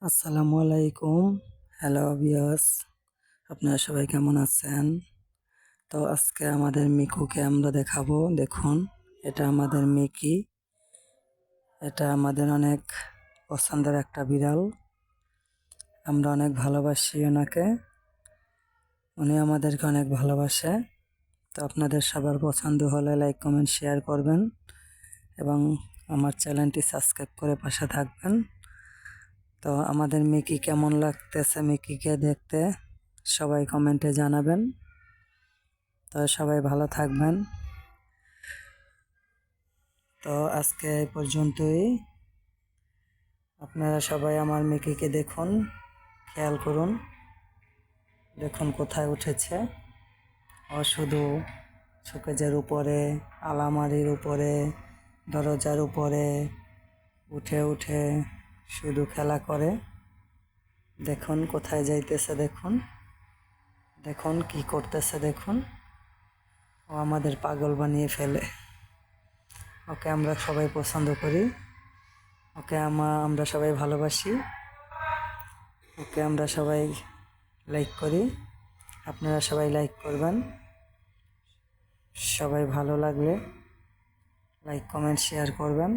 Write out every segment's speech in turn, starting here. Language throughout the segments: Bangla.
আসসালামু আলাইকুম। হ্যালো ভিউয়ার্স, আপনারা সবাই কেমন আছেন? তো আজকে আমাদের মিকুকে আমরা দেখাবো। দেখুন, এটা আমাদের মিকি। এটা আমাদের অনেক পছন্দের একটা বিড়াল। আমরা অনেক ভালোবাসি ওনাকে, উনি আমাদেরকে অনেক ভালোবাসে। তো আপনাদের সবার পছন্দ হলে লাইক কমেন্ট শেয়ার করবেন এবং আমার চ্যানেলটি সাবস্ক্রাইব করে পাশে থাকবেন। তো আমাদের মিকি কেমন লাগতেছে, মিকিকে দেখতে সবাই কমেন্টে জানাবেন। তো সবাই ভালো থাকবেন। তো আজকে এই পর্যন্তই। আপনারা সবাই আমার মিকিকে দেখুন, খেয়াল করুন, দেখুন কোথায় উঠেছে। ও শুধু শোকেজের উপরে, আলমারির উপরে, দরজার উপরে উঠে উঠে শুধু খেলা করে। দেখুন কোথায় যাইতেছে, দেখুন দেখুন কি করতেছে, দেখুন। ও আমাদের পাগল বানিয়ে ফেলে। ওকে আমরা সবাই পছন্দ করি, ওকে আমরা সবাই ভালোবাসি, ওকে আমরা সবাই লাইক করি। আপনারা সবাই লাইক করবেন। সবাই ভালো লাগলে লাইক কমেন্ট শেয়ার করবেন,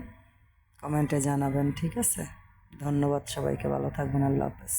কমেন্টে জানাবেন। ঠিক আছে, ধন্যবাদ সবাইকে, ভালো থাকবেন। আল্লাহ হাফেজ।